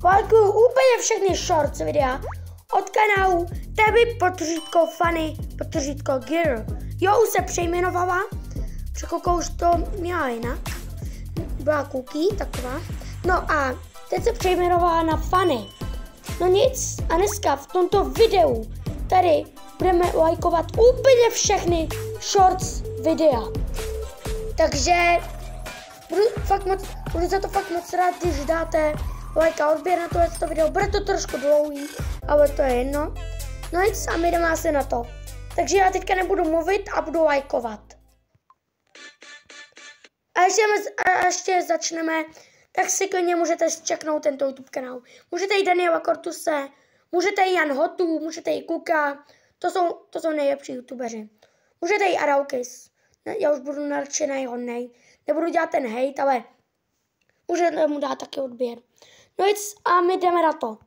Lajkuju úplně všechny shorts videa od kanálu Tebi_Funny_Gear. Jo, už se přejmenovala, překoukou už to měla jinak, byla Cookie, taková. No a teď se přejmenovala na Funny. No nic, a dneska v tomto videu tady budeme lajkovat úplně všechny shorts videa. Takže budu za to fakt moc rád, když dáte like a odběr na tohle video. Bude to trošku dlouhý, ale to je jedno. No nic a my jdeme asi na to. Takže já teďka nebudu mluvit a budu lajkovat. A ještě začneme, tak si klidně můžete zčeknout tento YouTube kanál. Můžete jít Daniela Cortuse, můžete jít Jan Hotu, můžete jít Kuka, to jsou nejlepší youtubeři. Můžete jít Araukis, já už budu nadšenej hodnej, nebudu dělat ten hate, ale můžete mu dát taky odběr. No nic a my jdeme na to.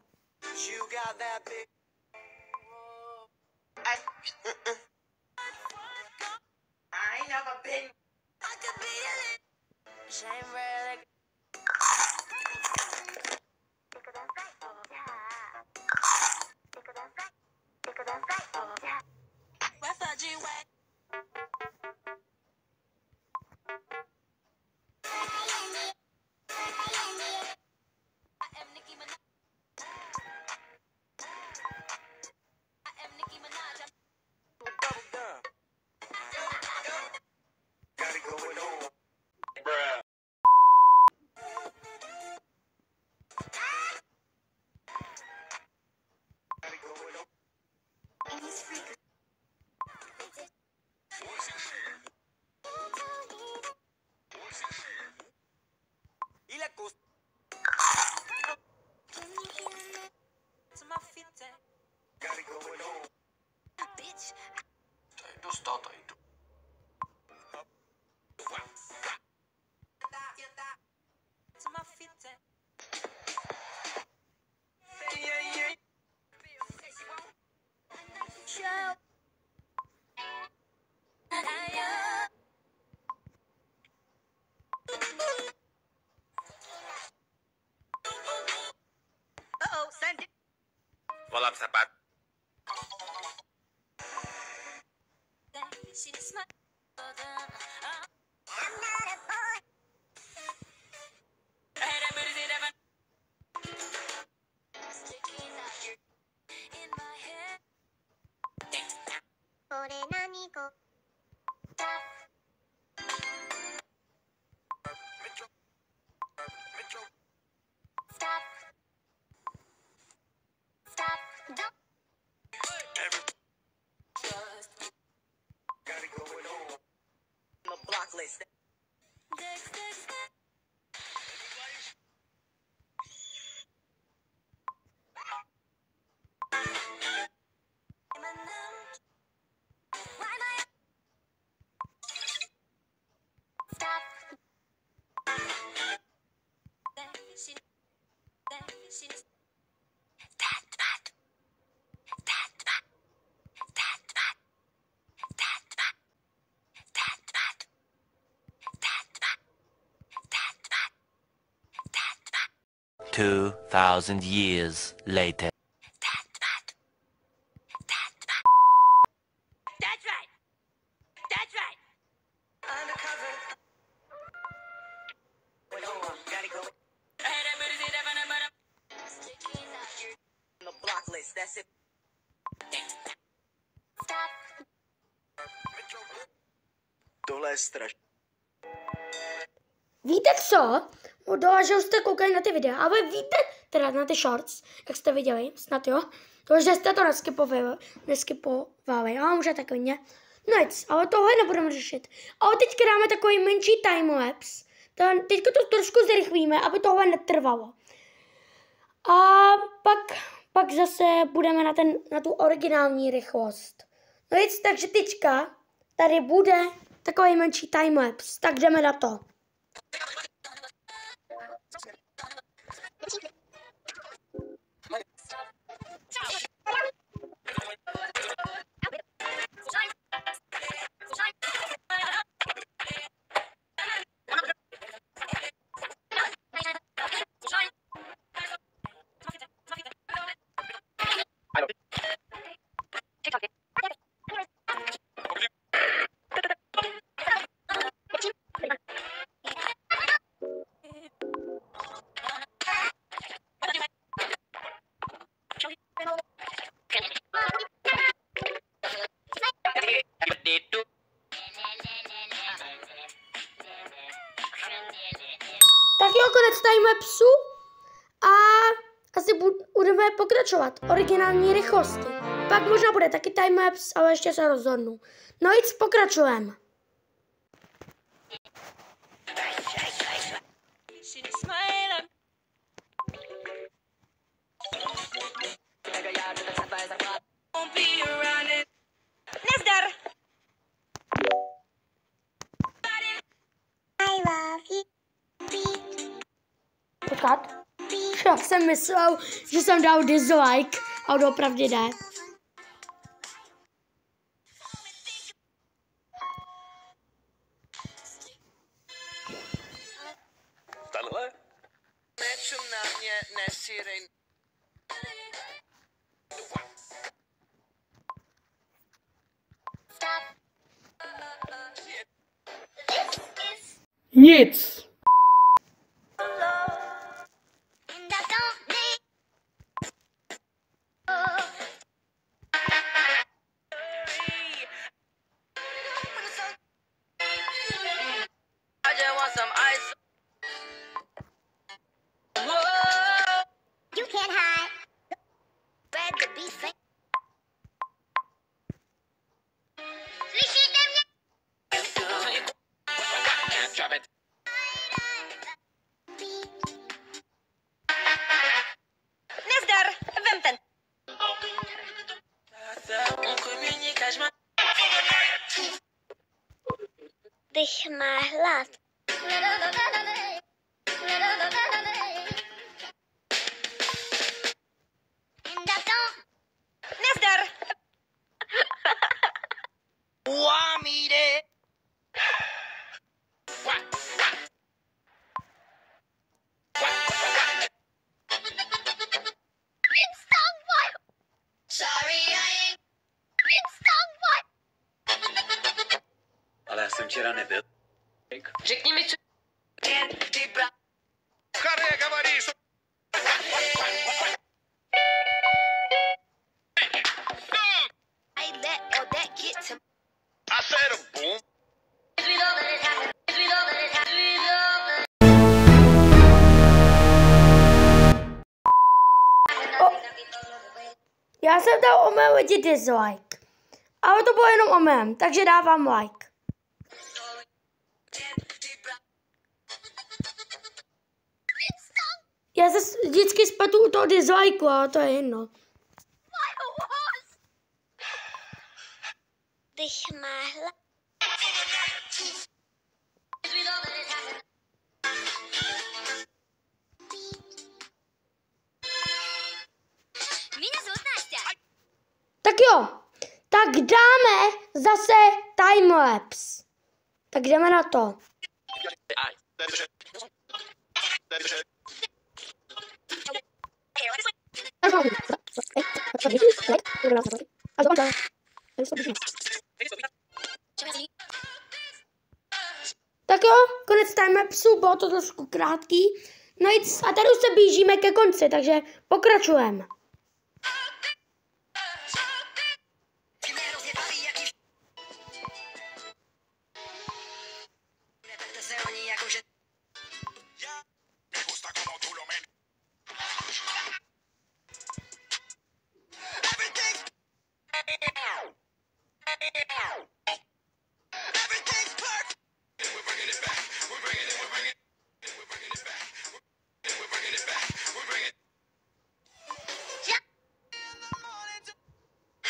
Volám sapat. Two 2,000 years later. That's right. That's right. Undercover. Wait, hold on. Gotta go. On the block list. That's it. Tohle je strašné. Víte co? Dola, že už jste koukali na ty videa, ale víte, teda na ty shorts, jak jste viděli, snad jo, to, že jste to neskypovali, ale můžete klidně. No nic, ale tohle nebudeme řešit. Ale teďka dáme takový menší timelapse, teďka to trošku zrychlíme, aby tohle netrvalo. A pak zase budeme na tu originální rychlost. No nic, takže teďka tady bude takový menší timelapse, tak jdeme na to. Tak jo, konec timelapsu a asi budeme pokračovat. Originální rychlosti. Pak možná bude taky timelapse, ale ještě se rozhodnu. No jít pokračujeme. Nazdar! I love you. Počkat. Já jsem myslel, že jsem dal dislike a opravdu jde. Tenhle? Nečum na mě, nesírej. Nic. I just want some ice. You can't hide. Red the beef. Drop it. Nazdar, vem ten. Dych má hlad. Nazdar. Wamide. Sorry, I ain't. Stop. Ale já jsem včera nebyl. Řekni mi, co... Харе, говоришь. I bet or that get to... I said a boom. Já jsem dal o mém lidi dislike. Ale to bylo jenom o mém, takže dávám like. Já se vždycky spletu u toho dislike, ale to je jedno. Dych má hlad. Tak jo, tak dáme zase timelapse. Tak jdeme na to. Tak jo, konec timelapsu, bylo to trošku krátký. No a tady už se blížíme ke konci, takže pokračujeme.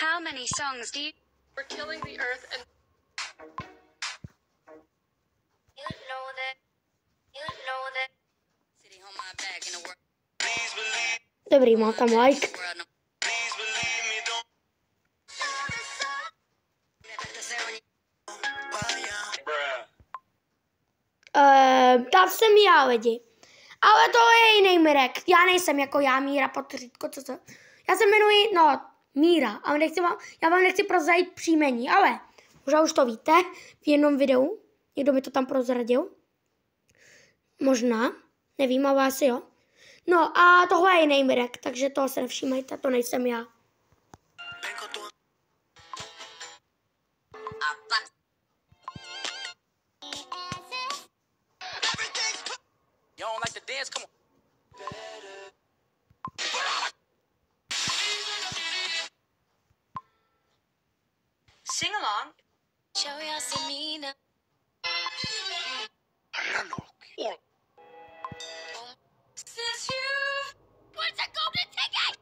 How many songs do you... We're killing the earth and... You know that. Sitting on my back in the world. Dobrý, mám tam like. Dal jsem já lidi. Ale to je jiný Mirek. Já nejsem jako já, Míra, potřítko, co se... Já se jmenuji, Míra, ale já vám nechci prozradit příjmení, ale možná už to víte v jednom videu. Někdo mi to tam prozradil. Možná, nevím, ale asi jo. No a tohle je jiný Mirek, takže toho se nevšímejte, to nejsem já. don't like to dance? Come on. Sing along. Show your Selena. Since you what's a golden ticket?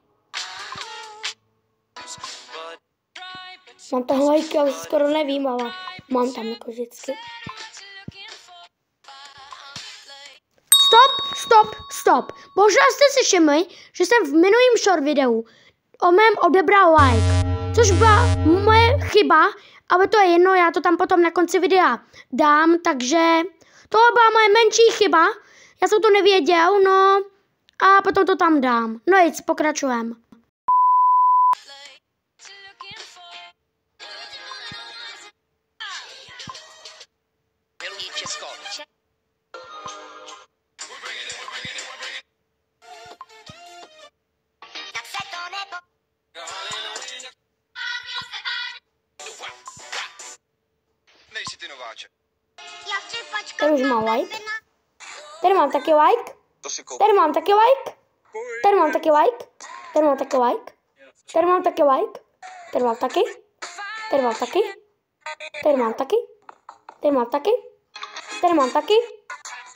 Mám toho lajky, já už skoro nevím, ale mám tam jako vždycky. Stop. Možná jste si všimli, že jsem v minulém short videu o mém odebral like, což byla moje chyba, ale to je jedno, já to tam potom na konci videa dám, takže tohle byla moje menší chyba, já jsem to nevěděl, no a potom to tam dám. No nic, pokračujeme. Miluji Česko. Nejsi ty nováček. Tady už mám like. Tady mám taky like. To si koupil. Tady mám taky like. Tady mám taky like. Tady mám taky like. Tady mám taky like. Tady mám taky. Tady mám taky. Tady mám taky. Tady mám taky. Tady mám taky.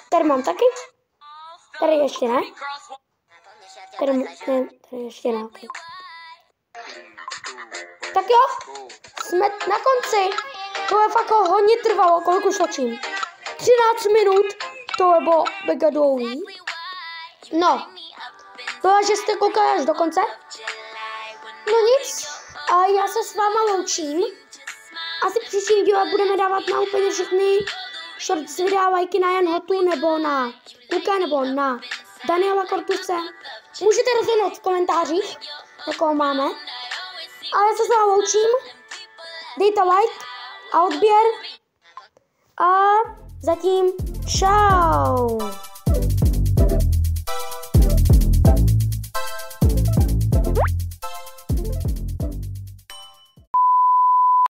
Tady mám taky. Tady ještě ne. Tady ještě ne. Okay. Tak jo, jsme na konci. Tohle fakt hodně trvalo, kolik už točím. 13 minut, tohle bylo mega dlouhý. No, tohle, že jste koukali až do konce. No nic, a já se s váma loučím. Asi příštím díle budeme dávat na úplně všechny shorts videa lajky na Jan Hotu, nebo na Kuka, nebo na Daniela Kortuse. Můžete rozhodnout v komentářích, jakou máme. A já se s váma loučím. Dejte like a odběr. A zatím čau.